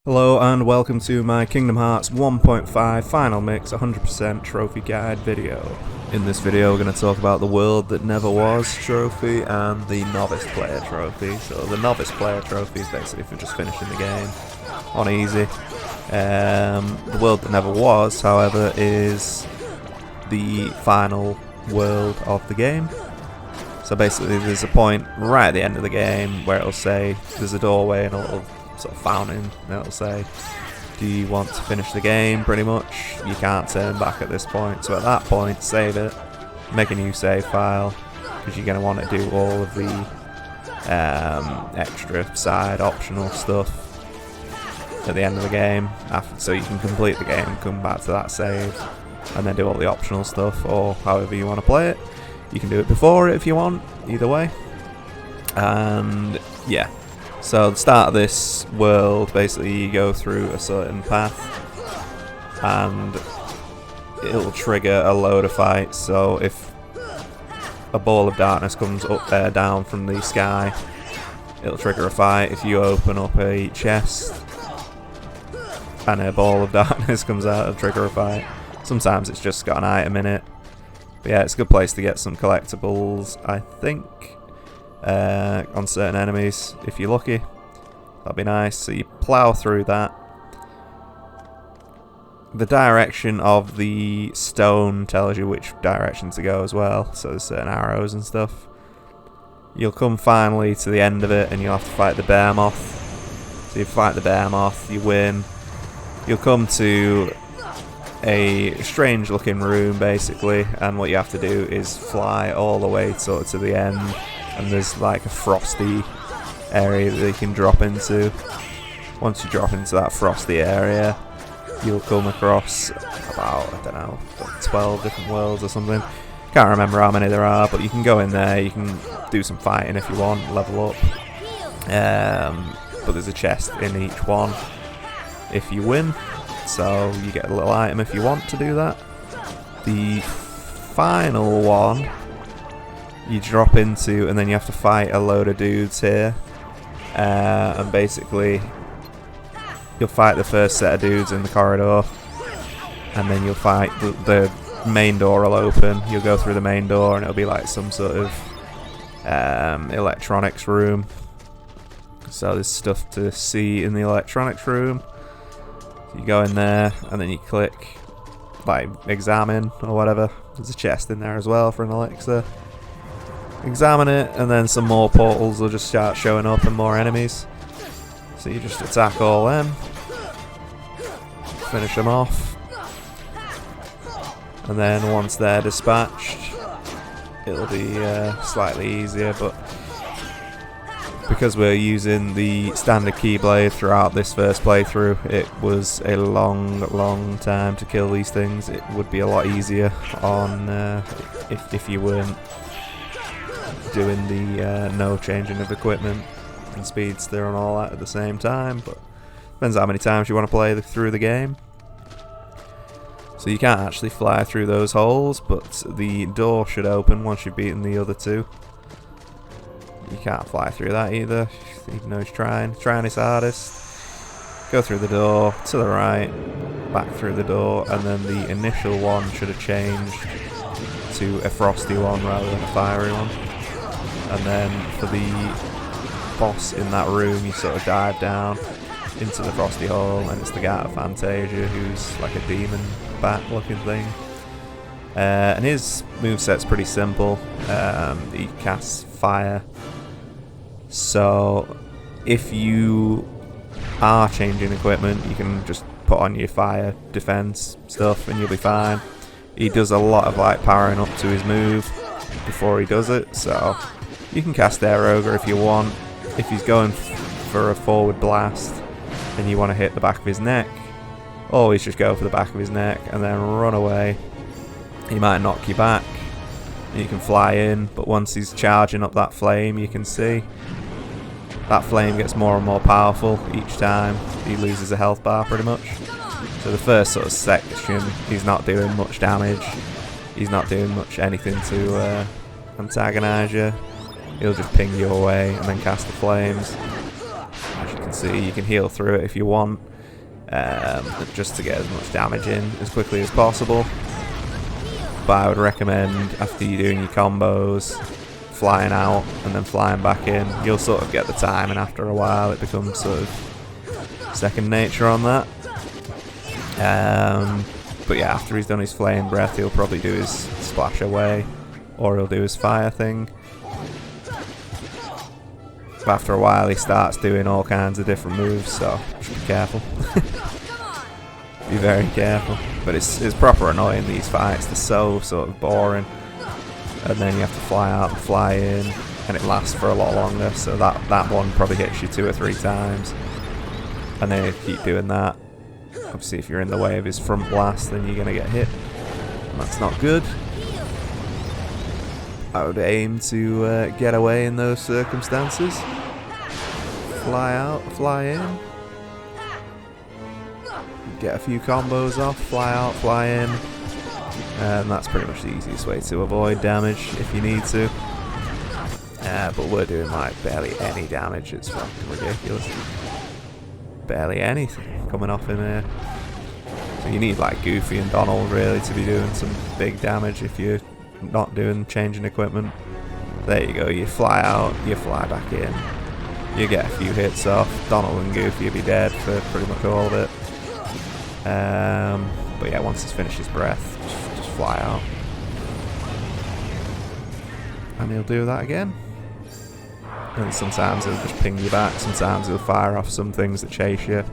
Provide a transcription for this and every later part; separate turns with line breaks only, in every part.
Hello and welcome to my Kingdom Hearts 1.5 Final Mix 100% Trophy Guide video. In this video we're going to talk about the World That Never Was trophy and the Novice Player trophy. So the Novice Player trophy is basically for just finishing the game on easy. The World That Never Was, however, is the final world of the game. So basically there's a point right at the end of the game where it'll say there's a doorway and a little sort of fountain, and it'll say, do you want to finish the game? Pretty much. You can't turn back at this point, so at that point save it, make a new save file, because you're going to want to do all of the extra side optional stuff at the end of the game, so you can complete the game, come back to that save and then do all the optional stuff, or however you want to play it. You can do it before it if you want, either way. And yeah, so the start of this world, basically you go through a certain path and it'll trigger a load of fights. So if a ball of darkness comes up down from the sky, it'll trigger a fight. If you open up a chest and a ball of darkness comes out, it'll trigger a fight. Sometimes it's just got an item in it. But yeah, it's a good place to get some collectibles, I think. On certain enemies, if you're lucky, that'd be nice. So you plow through that. The direction of the stone tells you which direction to go as well, so there's certain arrows and stuff. You'll come finally to the end of it and you'll have to fight the bear moth. So you fight the bear moth, you win. You'll come to a strange looking room basically, and what you have to do is fly all the way sort of to the end. And there's like a frosty area that you can drop into. Once you drop into that frosty area, you'll come across about, I don't know, 12 different worlds or something. Can't remember how many there are, but you can go in there, you can do some fighting if you want, level up. But there's a chest in each one if you win, so you get a little item if you want to do that. The final one you drop into, and then you have to fight a load of dudes here, and basically you'll fight the first set of dudes in the corridor, and then you'll fight the main door will open. You'll go through the main door and it'll be like some sort of electronics room. So there's stuff to see in the electronics room. You go in there and then you click like examine or whatever. There's a chest in there as well for an elixir. Examine it, and then some more portals will just start showing up and more enemies. So you just attack all them, finish them off, and then once they're dispatched, it'll be slightly easier. But because we're using the standard Keyblade throughout this first playthrough, it was a long time to kill these things. It would be a lot easier on if you weren't doing the no changing of equipment and speedster and all that at the same time, but depends how many times you want to play through the game. So you can't actually fly through those holes, but the door should open once you've beaten the other two. You can't fly through that either, even though he's trying his hardest. Go through the door, to the right, back through the door, and then the initial one should have changed to a frosty one rather than a fiery one. And then for the boss in that room, you sort of dive down into the frosty hole, and it's the guy of Fantasia, who's like a demon bat looking thing. And his moveset's pretty simple. He casts fire. So if you are changing equipment, you can just put on your fire defense stuff and you'll be fine. He does a lot of like powering up to his move before he does it, so you can cast Air Ogre if you want. If he's going for a forward blast and you want to hit the back of his neck, always just go for the back of his neck and then run away. He might knock you back. You can fly in, but once he's charging up that flame, you can see that flame gets more and more powerful each time. He loses a health bar pretty much. So the first sort of section, he's not doing much damage. He's not doing much anything to antagonise you. He'll just ping you away and then cast the flames. As you can obviously you can heal through it if you want, just to get as much damage in as quickly as possible. But I would recommend, after you're doing your combos, flying out and then flying back in. You'll sort of get the time, and after a while it becomes sort of second nature on that. But yeah, after he's done his flame breath, he'll probably do his splash away, or he'll do his fire thing. But after a while he starts doing all kinds of different moves, so just be careful. Be very careful. But it's proper annoying, these fights. They're so sort of boring. And then you have to fly out and fly in, and it lasts for a lot longer, so that one probably hits you 2 or 3 times. And then you keep doing that. Obviously if you're in the way of his front blast, then you're going to get hit. And that's not good. I would aim to get away in those circumstances. Fly out, fly in. Get a few combos off, fly out, fly in. And that's pretty much the easiest way to avoid damage if you need to. But we're doing like barely any damage, it's fucking ridiculous. Barely anything coming off in here. So you need like Goofy and Donald really to be doing some big damage if you're not doing changing equipment. There you go, you fly out, you fly back in. You get a few hits off. Donald and Goofy will be dead for pretty much all of it. But yeah, once he's finished his breath, just fly out. And he'll do that again. And sometimes he'll just ping you back, sometimes he'll fire off some things that chase you,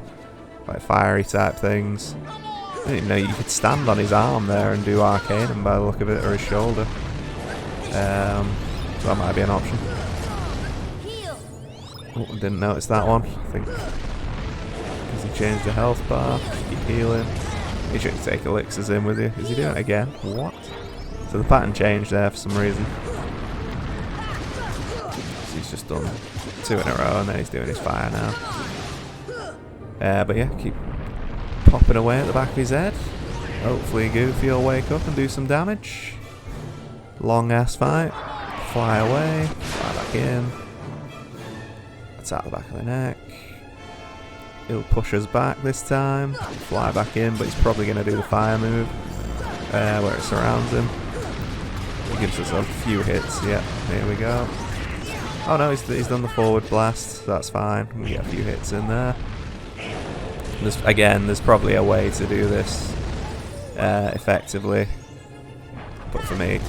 like fiery type things. I didn't even know you could stand on his arm there and do Arcanum by the look of it, or his shoulder. So that might be an option. Oh, I didn't notice that one. I think because he changed the health bar, keep healing. You should take elixirs in with you. Is he doing it again? What? So the pattern changed there for some reason. So he's just done 2 in a row and then he's doing his fire now. But yeah, keep popping away at the back of his head. Hopefully Goofy will wake up and do some damage. Long ass fight. Fly away, fly back in. Attack the back of the neck. He'll push us back this time. Fly back in, but he's probably going to do the fire move where it surrounds him. He gives us a few hits. Yeah, here we go. Oh no, he's done the forward blast. So that's fine. We get a few hits in there. There's probably a way to do this effectively, but for me,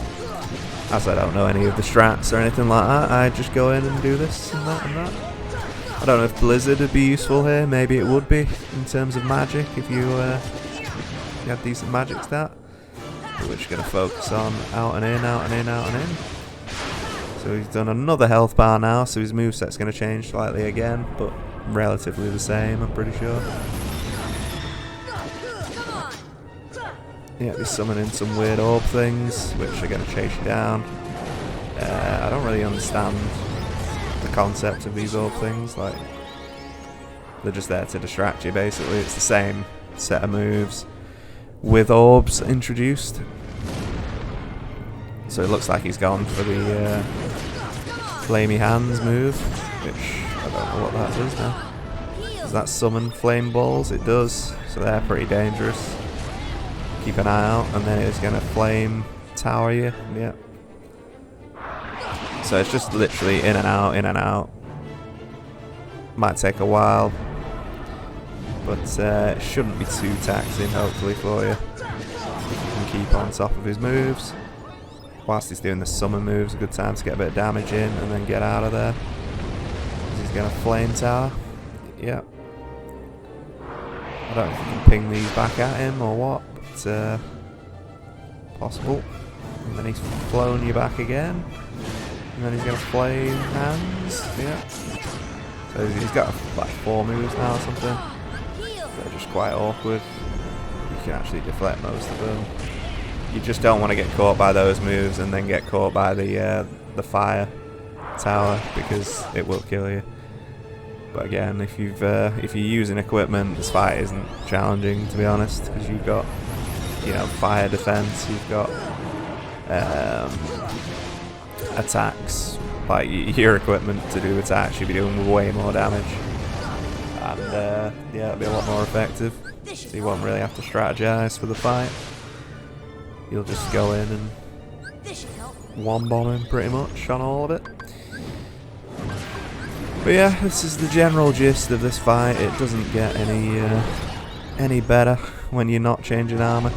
as I don't know any of the strats or anything like that, I just go in and do this and that and that. I don't know if Blizzard would be useful here. Maybe it would be in terms of magic if you have decent magic stat. But we're just going to focus on out and in, out and in, out and in. So he's done another health bar now, so his moveset's going to change slightly again, but relatively the same, I'm pretty sure. Yeah, he's summoning some weird orb things, which are going to chase you down. I don't really understand the concept of these orb things. Like, they're just there to distract you, basically. It's the same set of moves with orbs introduced. So it looks like he's gone for the Flamey Hands move, which I don't know what that does now. Does that summon flame balls? It does, so they're pretty dangerous. Keep an eye out, and then it's going to flame tower you. Yeah. So it's just literally in and out, in and out. Might take a while, but it shouldn't be too taxing, hopefully, for you. If you can keep on top of his moves. Whilst he's doing the summon moves, a good time to get a bit of damage in and then get out of there. He's going to flame tower. Yep. I don't know if you can ping these back at him or what, but possible. And then he's flown you back again. And then he's going to flame hands. Yeah. So he's got like 4 moves now or something. They're just quite awkward. You can actually deflect most of them. You just don't want to get caught by those moves and then get caught by the fire tower, because it will kill you. But again, if you're using equipment, this fight isn't challenging, to be honest, because you've got, you know, fire defense, you've got attacks. Like, your equipment to do attacks, you'll be doing way more damage. and yeah, it'll be a lot more effective. So you won't really have to strategize for the fight. You'll just go in and one bomb him pretty much on all of it. But yeah, this is the general gist of this fight. It doesn't get any better when you're not changing armor.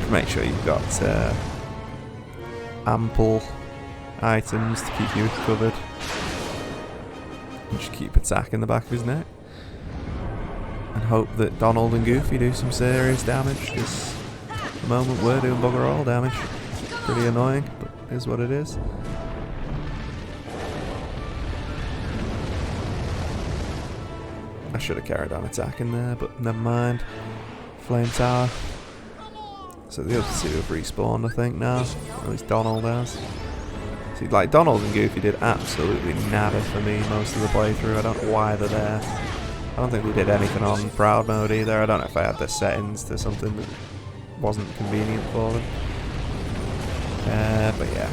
Make sure you've got ample items to keep you covered. And just keep attacking the back of his neck. And hope that Donald and Goofy do some serious damage, because at the moment we're doing bugger all damage. Pretty annoying, but it is what it is. I should have carried on attacking there, but never mind. Flame Tower. So the other two have respawned, I think, now. At least Donald has. See, like, Donald and Goofy did absolutely nada for me most of the playthrough. I don't know why they're there. I don't think they did anything on Proud Mode either. I don't know if I had the settings to something that wasn't convenient for them. But yeah.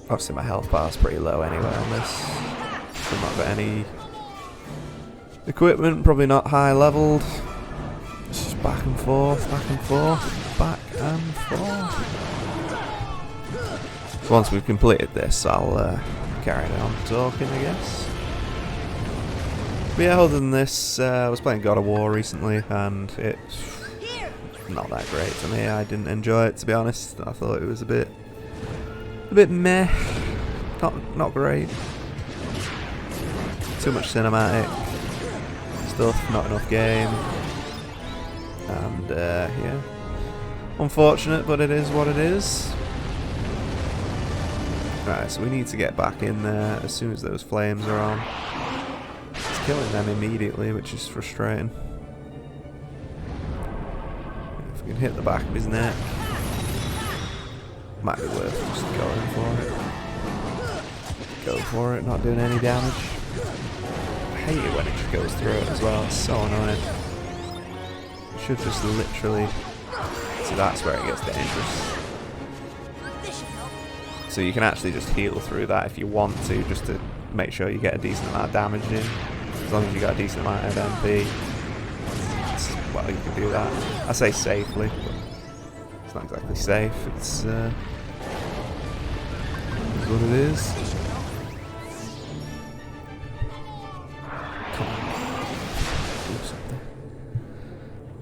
Obviously my health bar's pretty low anyway on this. I've not got any equipment, probably not high leveled. It's just back and forth, back and forth, back and forth. So once we've completed this, I'll carry on talking, I guess. But yeah, other than this, I was playing God of War recently, and it's not that great to me. I didn't enjoy it, to be honest. I thought it was a bit meh, not great. Too much cinematic stuff, not enough game. And yeah, unfortunate, but it is what it is. Right, so we need to get back in there as soon as those flames are on. It's killing them immediately, which is frustrating. If we can hit the back of his neck, might be worth just going for it. Go for it, not doing any damage. I hate it when it just goes through it as well, it's so annoying. Should just literally, so that's where it gets dangerous. So you can actually just heal through that if you want to, just to make sure you get a decent amount of damage in. As long as you got a decent amount of MP, well, you can do that. I say safely, but it's not exactly safe. It's what it is.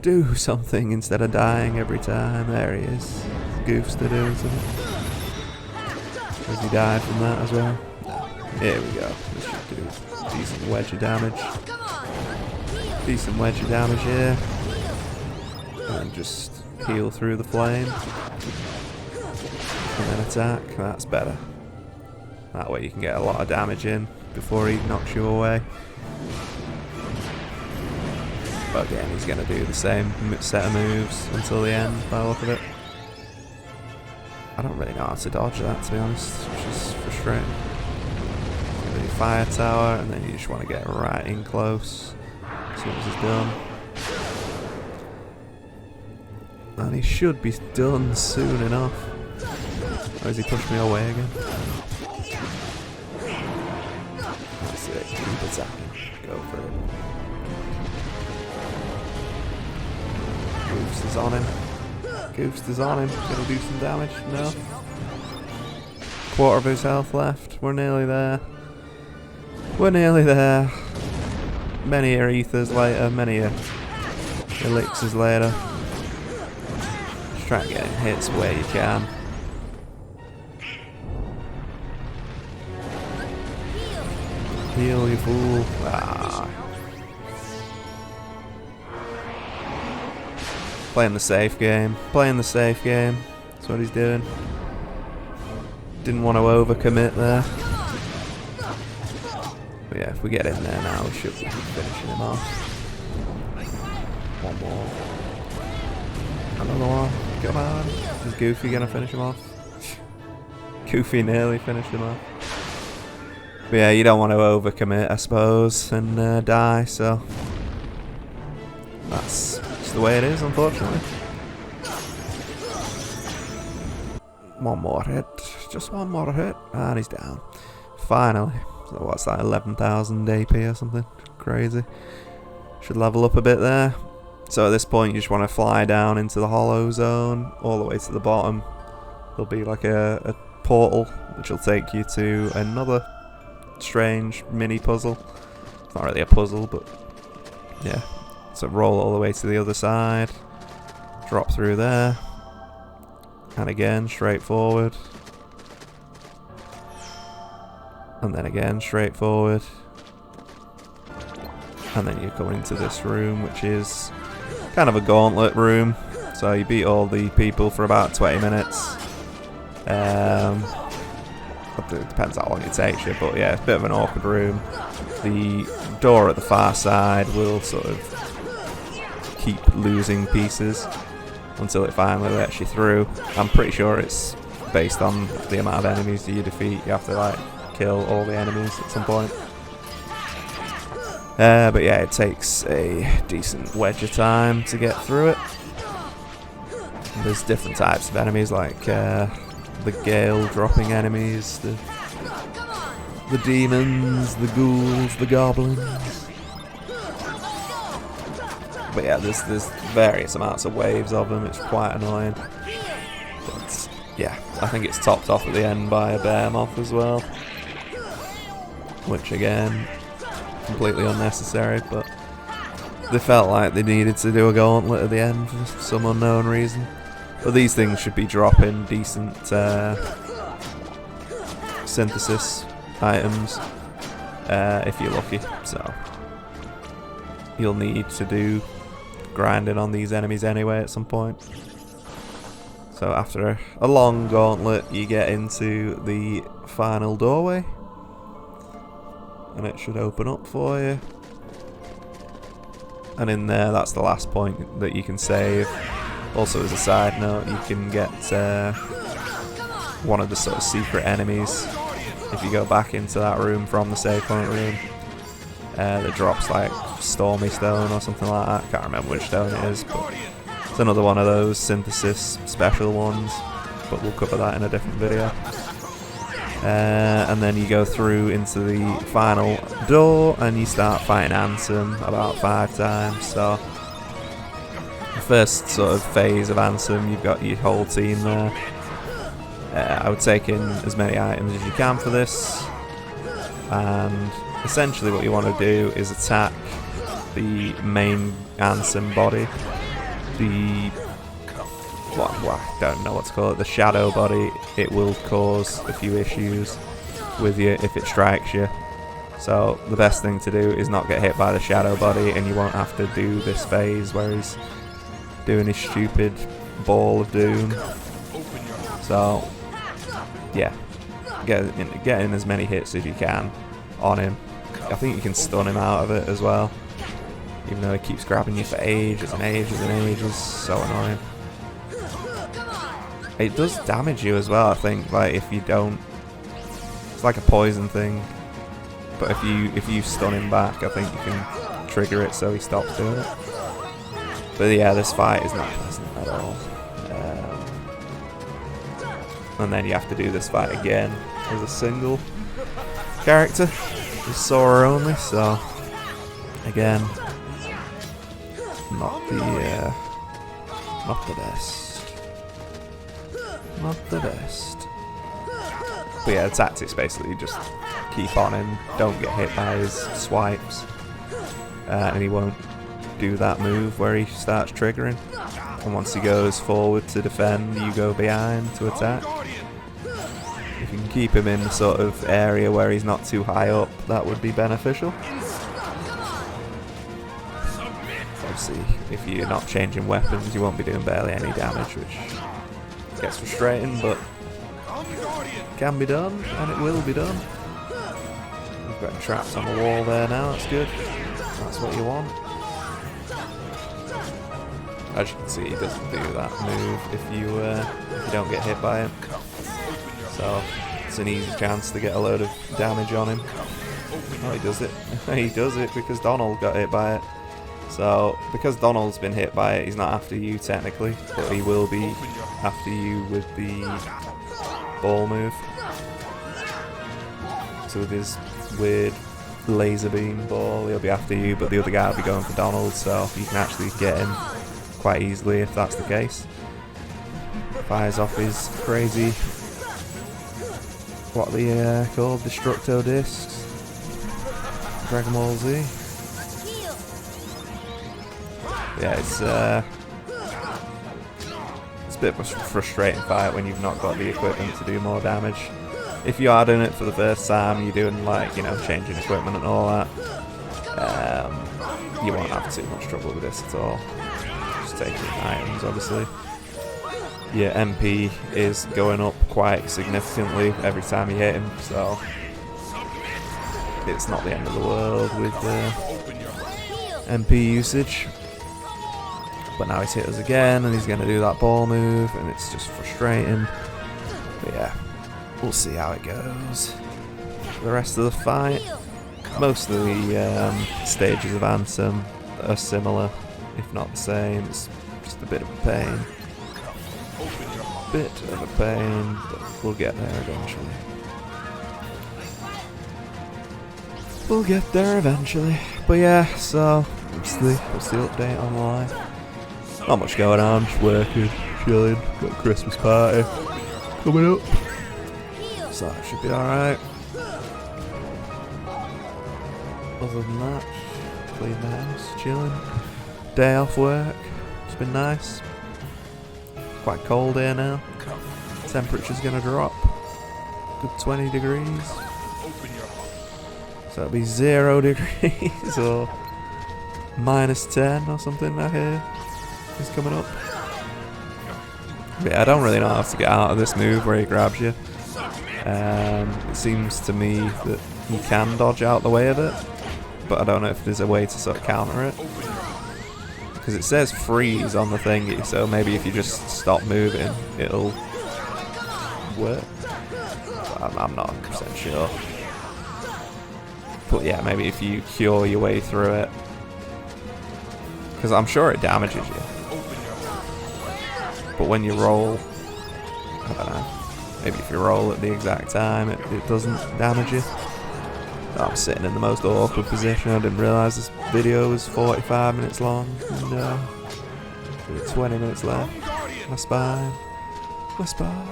Do something instead of dying every time. There he is. Goofs to do something. Has he died from that as well? No. Here we go. This should do decent wedge of damage. Decent wedge of damage here. And just heal through the flame. And then attack. That's better. That way you can get a lot of damage in before he knocks you away. But again, he's going to do the same set of moves until the end, by the look of it. I don't really know how to dodge that, to be honest, which is frustrating. You do fire tower, and then you just want to get right in close as soon as he's done. And he should be done soon enough. Or has he pushed me away again? That's it, keep attacking. Go for it. Goofs is on him. Goofs is on him. Gonna do some damage. No. Quarter of his health left. We're nearly there. We're nearly there. Many a ethers later. Many a elixirs later. Just try and get him hits where you can. Heal, you fool. Ah. Playing the safe game. Playing the safe game. That's what he's doing. Didn't want to overcommit there. But yeah, if we get in there now, we should be finishing him off. One more. Another one. Come on. Is Goofy going to finish him off? Goofy nearly finished him off. But yeah, you don't want to overcommit, I suppose, and die, so that's just the way it is, unfortunately. One more hit. Just one more hit. And he's down. Finally. So what's that, 11,000 AP or something? Crazy. Should level up a bit there. So at this point you just want to fly down into the hollow zone, all the way to the bottom. There'll be like a portal which will take you to another strange mini puzzle. It's not really a puzzle, but yeah. So roll all the way to the other side, drop through there, and again straight forward, and then again straight forward, and then you come into this room, which is kind of a gauntlet room. So you beat all the people for about 20 minutes. It depends how long it takes you, but yeah, it's a bit of an awkward room. The door at the far side will sort of keep losing pieces until it finally lets you through. I'm pretty sure it's based on the amount of enemies you defeat. You have to like kill all the enemies at some point. But yeah, it takes a decent wedge of time to get through it. And there's different types of enemies, like the gale dropping enemies, the demons, the ghouls, the goblins. But yeah, there's various amounts of waves of them. It's quite annoying. But yeah, I think it's topped off at the end by a bear moth as well, which again, completely unnecessary, but they felt like they needed to do a gauntlet at the end for some unknown reason. But these things should be dropping decent synthesis items if you're lucky, so you'll need to do grinding on these enemies anyway at some point. So after a long gauntlet you get into the final doorway, and it should open up for you, and in there that's the last point that you can save. Also, as a side note, you can get one of the sort of secret enemies if you go back into that room from the save point room that drops like Stormy Stone or something like that. Can't remember which stone it is, but it's another one of those synthesis special ones, but we'll cover that in a different video. And then you go through into the final door and you start fighting Ansem about 5 times. So the first sort of phase of Ansem, you've got your whole team there. I would take in as many items as you can for this, and essentially what you want to do is attack the main Ansem body, I don't know what to call it, the shadow body. It will cause a few issues with you if it strikes you, so the best thing to do is not get hit by the shadow body, and you won't have to do this phase where he's doing his stupid ball of doom. So yeah, get in as many hits as you can on him. I think you can stun him out of it as well, even though he keeps grabbing you for ages and ages and ages. So annoying. It does damage you as well, I think, like if you don't, it's like a poison thing, but if you stun him back, I think you can trigger it so he stops doing it. But yeah, this fight is not pleasant at all. And then you have to do this fight again as a single character, with Sora only, so again, not the best. Not the best. But yeah, the tactics basically just keep on him, don't get hit by his swipes, and he won't do that move where he starts triggering. And once he goes forward to defend, you go behind to attack. If you can keep him in the sort of area where he's not too high up, that would be beneficial. Obviously, if you're not changing weapons, you won't be doing barely any damage, which gets frustrating, but can be done, and it will be done. We've got traps on the wall there now, that's good. That's what you want. As you can see, he doesn't do that move if you don't get hit by him. So it's an easy chance to get a load of damage on him. Oh, he does it. He does it because Donald got hit by it. So because Donald's been hit by it, he's not after you technically, but he will be after you with the ball move. So with his weird laser beam ball, he'll be after you, but the other guy will be going for Donald, so you can actually get him quite easily if that's the case. Fires off his crazy, what are they called, Destructo Discs? Dragon Ball Z. Yeah, it's a bit of a frustrating fight when you've not got the equipment to do more damage. If you are doing it for the first time, you're doing like, you know, changing equipment and all that, you won't have too much trouble with this at all. Just taking items, obviously. Your MP is going up quite significantly every time you hit him, so it's not the end of the world with MP usage. But now he's hit us again, and he's going to do that ball move, and it's just frustrating. But yeah, we'll see how it goes. The rest of the fight, most of the stages of Anthem are similar, if not the same. It's just a bit of a pain. Bit of a pain, but we'll get there eventually. We'll get there eventually. But yeah, so what's the update on life? Not much going on, just working, chilling, got a Christmas party coming up. So that should be alright. Other than that, clean the house, chilling. Day off work, it's been nice. Quite cold here now. Temperature's gonna drop. Good 20 degrees. So it'll be 0 degrees or -10 or something I hear is coming up. But yeah, I don't really know how to get out of this move where he grabs you. It seems to me that you can dodge out the way of it, but I don't know if there's a way to sort of counter it. Because it says freeze on the thingy, so maybe if you just stop moving, it'll work. But I'm not 100% sure. But yeah, maybe if you cure your way through it. Because I'm sure it damages you. But when you roll, I don't know. Maybe if you roll at the exact time, it doesn't damage you. I'm sitting in the most awkward position. I didn't realise this video was 45 minutes long. And 20 minutes left. My spine. My spine.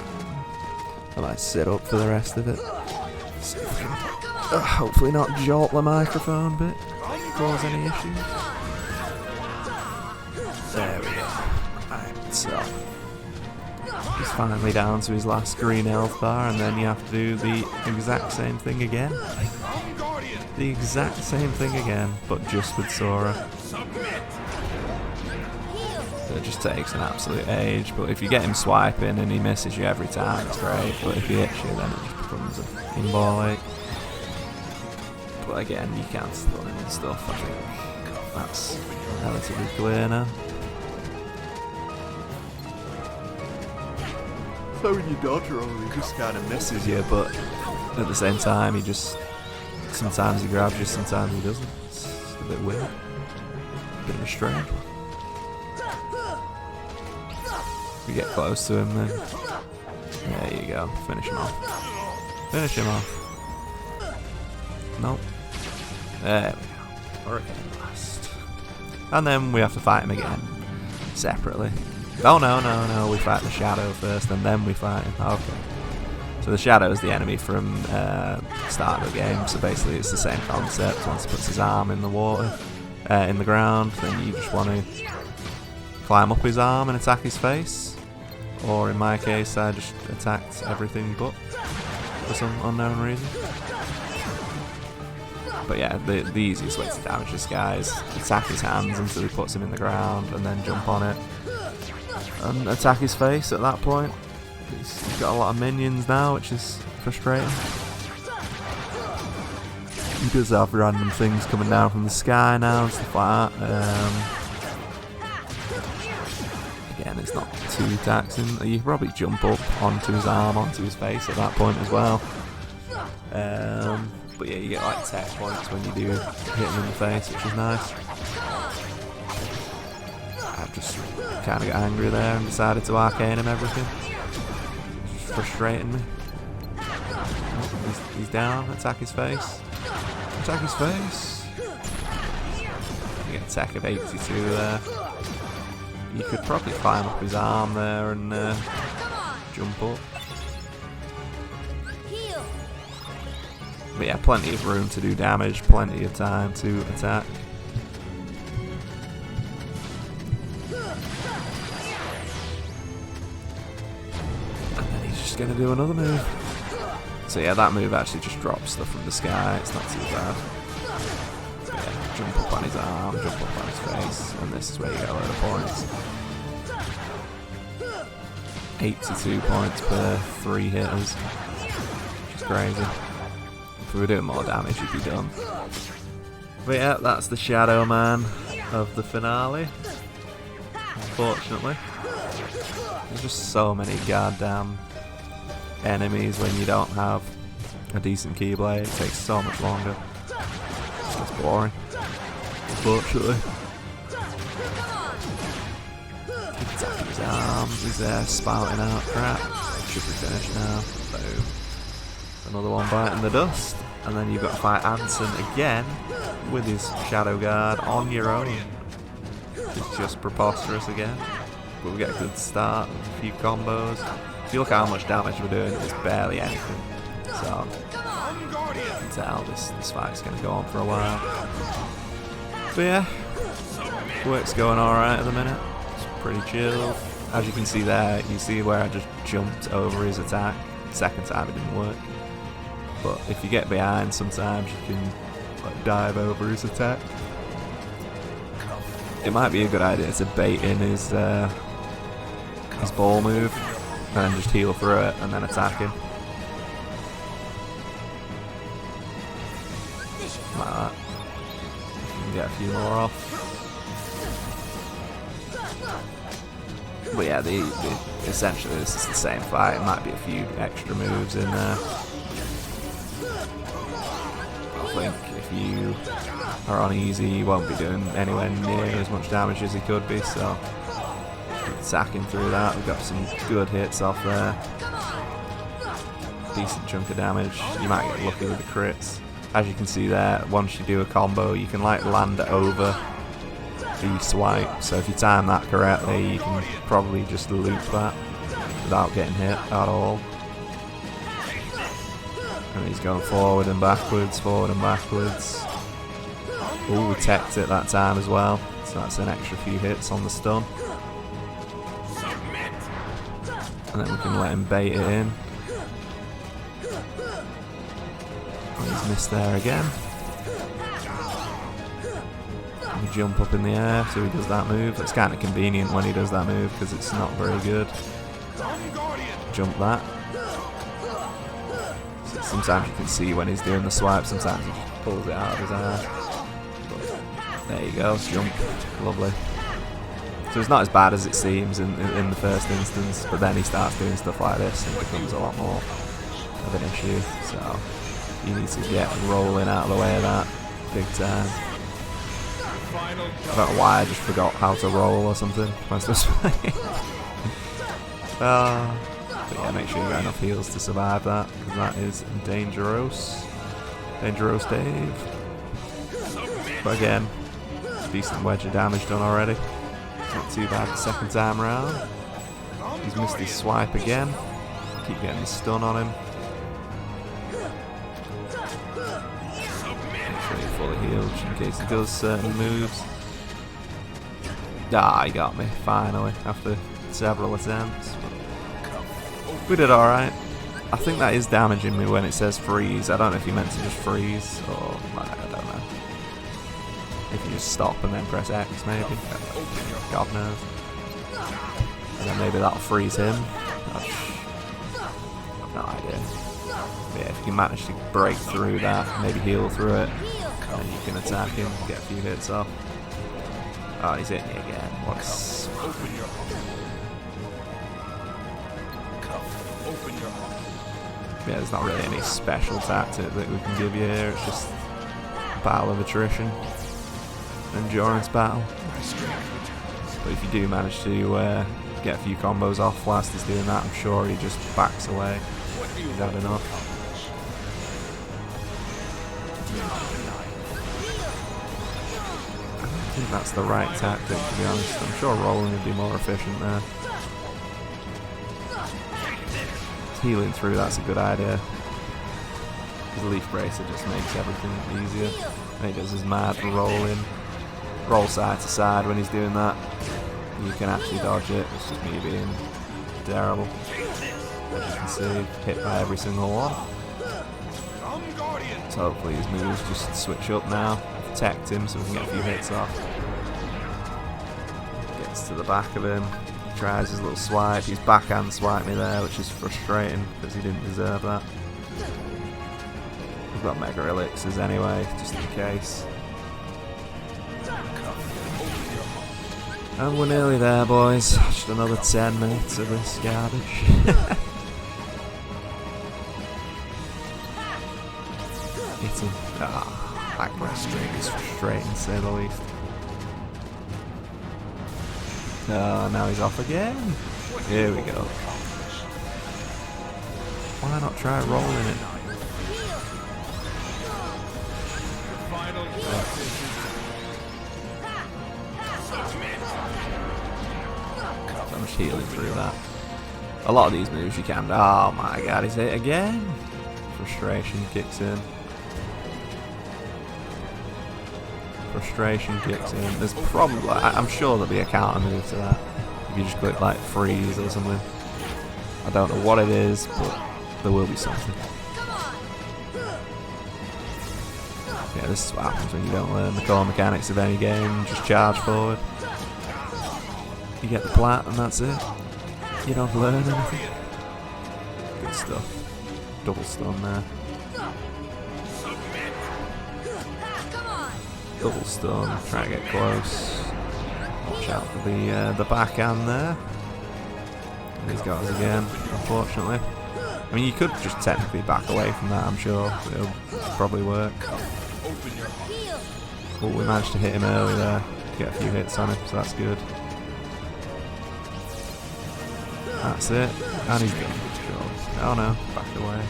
I might sit up for the rest of it. See if I can hopefully not jolt the microphone a bit. Cause any issues. There we go. Right, so he's finally down to his last green health bar, and then you have to do the exact same thing again. The exact same thing again, but just with Sora. It just takes an absolute age, but if you get him swiping and he misses you every time, it's great, but if he hits you, then it just becomes a fucking ball ache. But again, you can stun him and stuff, I think that's relatively clear now. So when you dodge roll, he just kind of misses you, but at the same time, he just... Sometimes he grabs you, sometimes he doesn't. It's a bit weird. A bit of a strange one. If you get close to him, then... There you go. Finish him off. Finish him off. Nope. There we go. Hurricane Blast. And then we have to fight him again. Separately. Oh no, we fight the Shadow first and then we fight him. Okay. So the Shadow is the enemy from the start of the game, so basically it's the same concept. Once he puts his arm in the water, in the ground, then you just want to climb up his arm and attack his face. Or in my case, I just attacked everything but, for some unknown reason. But yeah, the easiest way to damage this guy is attack his hands until he puts him in the ground, and then jump on it and attack his face at that point. He's got a lot of minions now, which is frustrating. He does have random things coming down from the sky now and stuff like that. Again, it's not too taxing. You can probably jump up onto his arm, onto his face at that point as well. But yeah, you get like tech points when you do hit him in the face, which is nice. I just kind of got angry there and decided to arcane him everything. It's frustrating me. Oh, he's down, attack his face. Attack his face. You get attack of 82 there. You could probably climb up his arm there and jump up. But yeah, plenty of room to do damage, plenty of time to attack. And then he's just going to do another move. So yeah, that move actually just drops stuff from the sky, it's not too bad. So yeah, jump up on his arm, jump up on his face, and this is where you get a load of points. 82 points per 3 hitters, which is crazy. If we were doing more damage, you'd be done. But yeah, that's the Shadow Man of the finale. Unfortunately, there's just so many goddamn enemies when you don't have a decent Keyblade. It takes so much longer. It's boring, unfortunately. Keep attacking his arms, he's there spouting out crap. Should be finished now. Boom. Another one biting the dust. And then you've got to fight Anson again with his Shadow Guard on your own. It's just preposterous again. But we get a good start, a few combos. If you look at how much damage we're doing, it's barely anything. So, you can tell this fight's going to go on for a while. But yeah, work's going alright at the minute. It's pretty chill. As you can see there, you see where I just jumped over his attack. Second time it didn't work. But if you get behind, sometimes you can like dive over his attack. It might be a good idea to bait in his ball move and then just heal through it and then attack him. Like that. You can get a few more off. But yeah, essentially this is the same fight. It might be a few extra moves in there. I think if you are on easy, you won't be doing anywhere near as much damage as he could be, so attacking through that. We've got some good hits off there. Decent chunk of damage. You might get lucky with the crits. As you can see there, once you do a combo, you can like land it over the swipe, so if you time that correctly, you can probably just loop that without getting hit at all. And he's going forward and backwards, forward and backwards. Oh, we teched it that time as well, so that's an extra few hits on the stun. And then we can let him bait it in. And he's missed there again. And we jump up in the air, so he does that move. It's kind of convenient when he does that move because it's not very good. Jump that. So sometimes you can see when he's doing the swipe, sometimes he just pulls it out of his air. But there you go, jump. Lovely. So it's not as bad as it seems in the first instance, but then he starts doing stuff like this and it becomes a lot more of an issue. So you need to get rolling out of the way of that big time. I don't know why I just forgot how to roll or something. But yeah, make sure you got enough heals to survive that, because that is dangerous. Dangerous Dave. But again, decent wedge of damage done already. Not too bad the second time round. He's missed his swipe again. Keep getting the stun on him. Make sure you're fully healed in case he does certain moves. Ah, he got me, finally, after several attempts. But we did alright. I think that is damaging me when it says freeze. I don't know if you meant to just freeze, or I don't know. If you just stop and then press X, maybe. God knows. And then maybe that'll freeze him. I've no idea. But yeah, if you can manage to break through that, maybe heal through it, then you can attack him, get a few hits off. Oh, he's hitting me again. What's... Yeah, there's not really any special tactic that we can give you here. It's just a battle of attrition. Endurance battle. But if you do manage to get a few combos off whilst he's doing that, I'm sure he just backs away. He's had enough. think that's the right tactic, to be honest. I'm sure rolling would be more efficient there. Healing through, that's a good idea. His leaf bracer just makes everything easier. And he does his mad rolling. Roll side to side when he's doing that. You can actually dodge it. It's just me being terrible. As you can see, hit by every single one. So hopefully his moves just switch up now. Protect him so we can get a few hits off. Gets to the back of him. Tries his little swipe. He's backhand swiped me there, which is frustrating because he didn't deserve that. We've got Mega Elixirs anyway, just in case. And we're nearly there, boys. Just another 10 minutes of this garbage. Hit him. That grass string is frustrating, to say the least. Oh, now he's off again. Here we go. Why not try rolling it? I'm just healing through that. A lot of these moves you can. Oh my god, he's hit again. Frustration kicks in. Frustration kicks in. There's probably, I'm sure there'll be a counter move to that. If you just click like freeze or something. I don't know what it is, but there will be something. Yeah, this is what happens when you don't learn the core mechanics of any game. Just charge forward. You get the plat and that's it. You don't learn anything. Good stuff. Double stun there. Double stun, try to get close. Watch out for the backhand there. And he's got us again, unfortunately. I mean, you could just technically back away from that, I'm sure. It'll probably work. Oh, we managed to hit him early there. Get a few hits on him, so that's good. That's it. And he's done. Oh no, back away.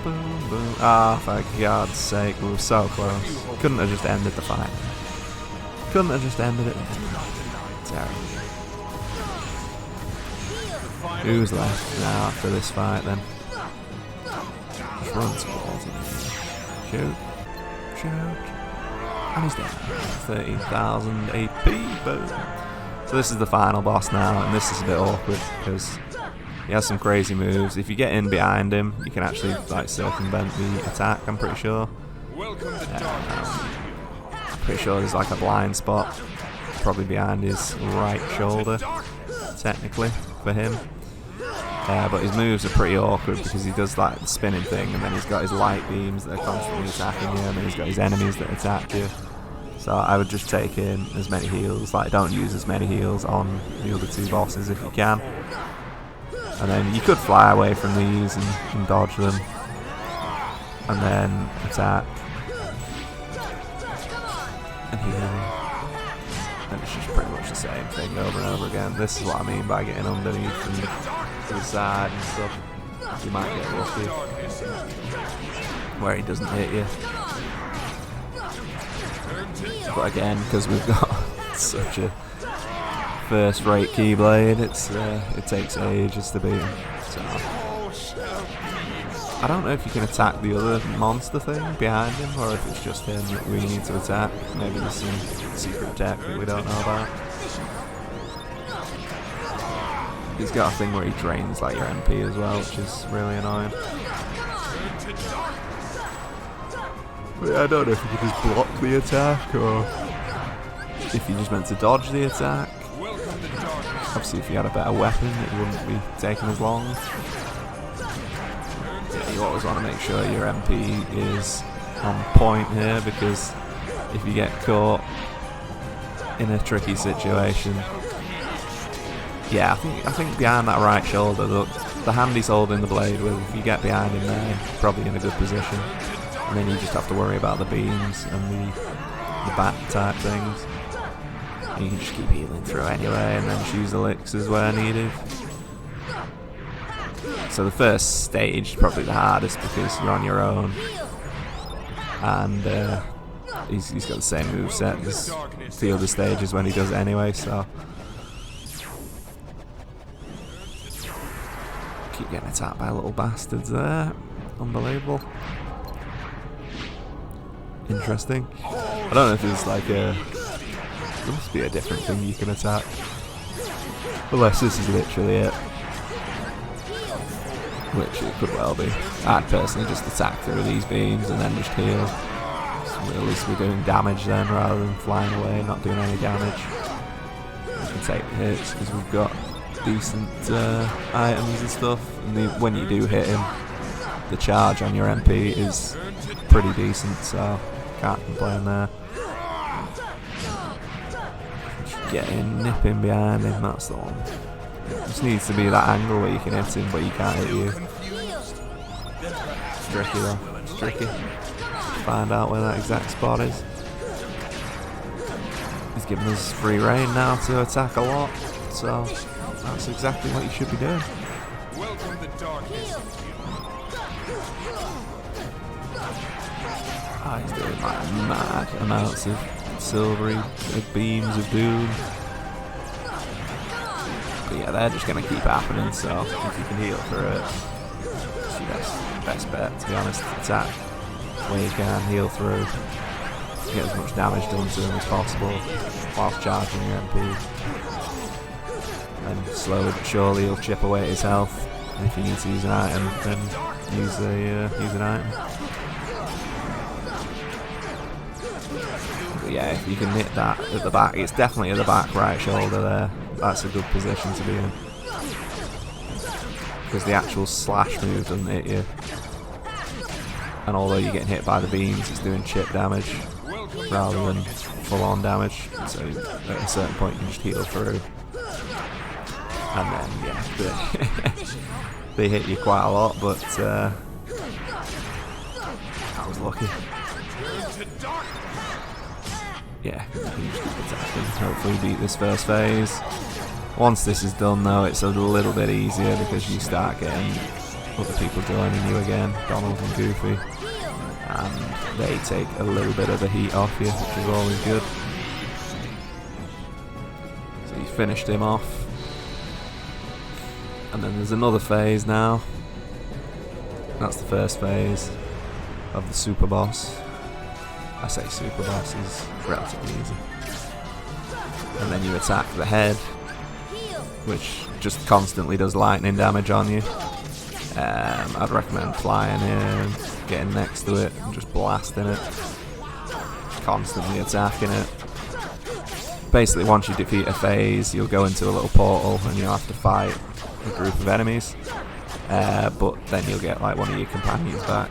Boom, boom. Ah, for God's sake, we were so close. Couldn't have just ended the fight. Couldn't have just ended it. Terrible. Who's left now after this fight then? Just run towards him. Shoot. Shoot. And he's down. 13,000 AP. Boom. So this is the final boss now, and this is a bit awkward because he has some crazy moves. If you get in behind him, you can actually like circumvent the attack, I'm pretty sure. Pretty sure there's like a blind spot probably behind his right shoulder, technically, for him. But his moves are pretty awkward because he does like the spinning thing, and then he's got his light beams that are constantly attacking you, and then he's got his enemies that attack you. So I would just take in as many heals, like don't use as many heals on the other two bosses if you can. And then you could fly away from these and dodge them. And then attack. And heal. And it's just pretty much the same thing over and over again. This is what I mean by getting underneath and to the side and stuff. You might get lucky. Where he doesn't hit you. But again, because we've got such a first-rate Keyblade, it takes ages to beat him. So I don't know if you can attack the other monster thing behind him, or if it's just him that we need to attack. Maybe there's some secret tech that we don't know about. He's got a thing where he drains like your MP as well, which is really annoying. I don't know if you can just block the attack or if you just meant to dodge the attack. Obviously if you had a better weapon it wouldn't be taking as long. Yeah, you always want to make sure your MP is on point here, because if you get caught in a tricky situation, yeah, I think behind that right shoulder, the hand he's holding the blade with, if you get behind him there, you're probably in a good position. And then you just have to worry about the beams and the bat type things. And you can just keep healing through anyway, and then just use elixirs where needed. So the first stage is probably the hardest because you're on your own. And he's got the same moveset as Field of Stages when he does it anyway, so keep getting attacked by little bastards there. Unbelievable. Interesting. I don't know if there's like there must be a different thing you can attack. Unless this is literally it. Which it could well be. I'd personally just attack through these beams and then just heal. So at least we're doing damage then rather than flying away, not doing any damage. We can take the hits because we've got decent items and stuff. And when you do hit him, the charge on your MP is pretty decent, so can't complain there. Just get in, nip in behind him, that's the one. Just needs to be that angle where you can hit him, but he can't hit you. It's tricky though, it's tricky. Find out where that exact spot is. He's giving us free reign now to attack a lot, so that's exactly what you should be doing. Oh, he's doing like mad amounts of silvery beams of doom. But yeah, they're just going to keep happening, so if you can heal through it, it's your best bet, to be honest. Attack where you can, heal through, get as much damage done to him as possible whilst charging your MP. And slowly but surely he'll chip away at his health, and if you need to use an item, then use an item. But yeah, if you can hit that at the back, it's definitely at the back right shoulder there. That's a good position to be in. Because the actual slash move doesn't hit you. And although you're getting hit by the beams, it's doing chip damage rather than full on damage. So at a certain point you can just heal through. And then, yeah, they hit you quite a lot, but I was lucky. Yeah, you can just keep attacking. Hopefully beat this first phase. Once this is done though, it's a little bit easier because you start getting other people joining you again, Donald and Goofy. And they take a little bit of the heat off you, which is always good. So you finished him off. And then there's another phase now. That's the first phase of the super boss. I say super boss is relatively easy. And then you attack the head, which just constantly does lightning damage on you. I'd recommend flying in, getting next to it, and just blasting it. Constantly attacking it. Basically, once you defeat a phase, you'll go into a little portal and you'll have to fight a group of enemies. But then you'll get like one of your companions back.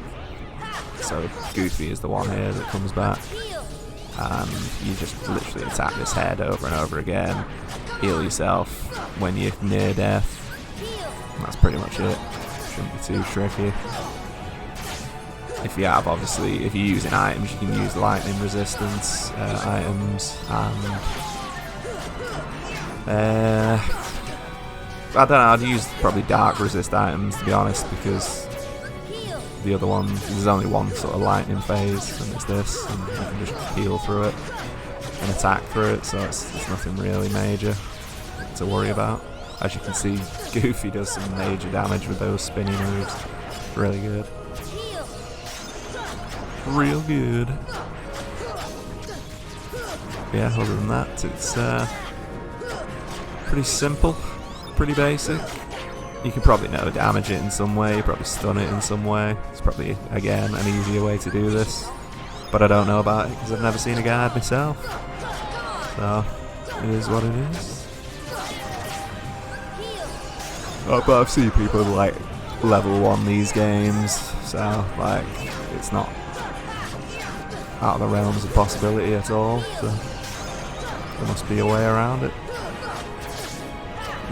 So Goofy is the one here that comes back. And you just literally attack this head over and over again. Heal yourself when you're near death. And that's pretty much it. Shouldn't be too tricky. If you have, obviously, if you're using items, you can use lightning resistance items. And I don't know, I'd use probably dark resist items to be honest, because the other one, there's only one sort of lightning phase, and it's this, and you can just heal through it and attack through it, so it's nothing really major to worry about. As you can see, Goofy does some major damage with those spinny moves. Really good. Real good. Yeah, other than that, it's pretty simple, pretty basic. You can probably damage it in some way, probably stun it in some way. It's probably, again, an easier way to do this. But I don't know about it because I've never seen a guide myself. So, it is what it is. But I've seen people like level 1 these games, so like it's not out of the realms of possibility at all. So there must be a way around it.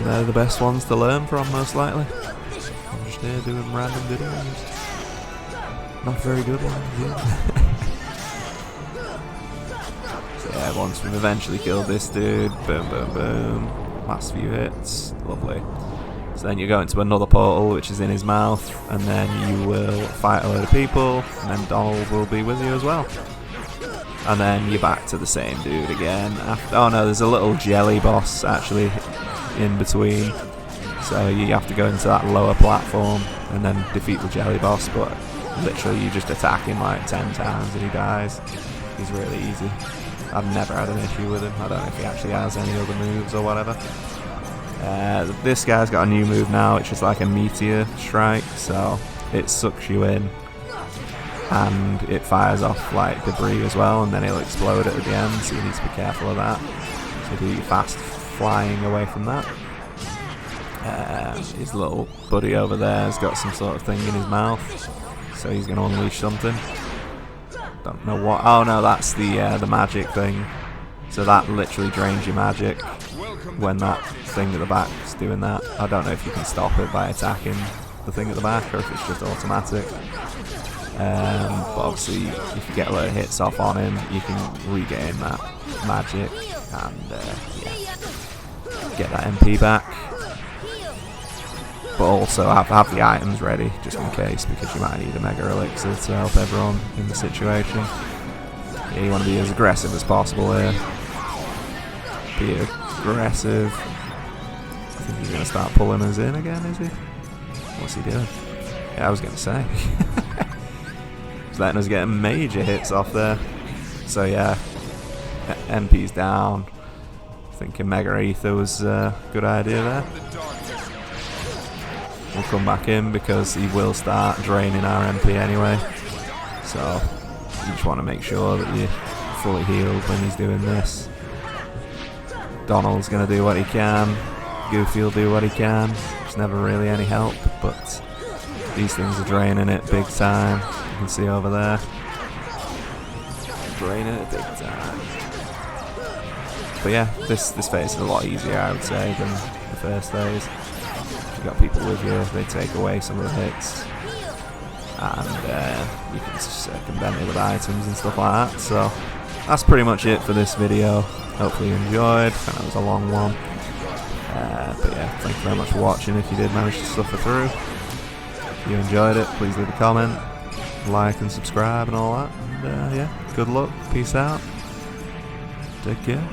They're the best ones to learn from, most likely. I'm just here doing random videos. Not very good ones, yeah. So yeah, once we've eventually killed this dude, boom, boom, boom. Last few hits, lovely. So then you go into another portal, which is in his mouth, and then you will fight a load of people, and then Donald will be with you as well. and then you're back to the same dude again. Oh no, there's a little jelly boss actually in between, so you have to go into that lower platform and then defeat the jelly boss, but literally you just attack him like 10 times and he dies. He's really easy. I've never had an issue with him. I don't know if he actually has any other moves or whatever. This guy's got a new move now, which is like a meteor strike, so it sucks you in and it fires off like debris as well, and then it'll explode it at the end, so you need to be careful of that. So do your fast flying away from that. His little buddy over there has got some sort of thing in his mouth, so he's going to unleash something. Don't know what. Oh no, that's the magic thing. So that literally drains your magic when that thing at the back is doing that. I don't know if you can stop it by attacking the thing at the back or if it's just automatic. But obviously, if you get a lot of hits off on him, you can regain that magic and yeah, get that MP back. But also have the items ready just in case, because you might need a Mega Elixir to help everyone in the situation. Yeah, you want to be as aggressive as possible here. Be aggressive. I think he's going to start pulling us in again, is he? What's he doing? Yeah, I was going to say. He's letting us get major hits off there. So yeah, MP's down. Thinking Mega Ether was a good idea there. We'll come back in because he will start draining our MP anyway. So you just want to make sure that you're fully healed when he's doing this. Donald's going to do what he can. Goofy will do what he can. It's never really any help, but these things are draining it big time. You can see over there. Draining it big time. But yeah, this phase is a lot easier, I would say, than the first phase. If you've got people with you, they take away some of the hits. And you can circumvent it with items and stuff like that. So that's pretty much it for this video. Hopefully you enjoyed. I know it was a long one. But yeah, thank you very much for watching if you did manage to suffer through. If you enjoyed it, please leave a comment, like and subscribe and all that. And yeah, good luck, peace out, take care.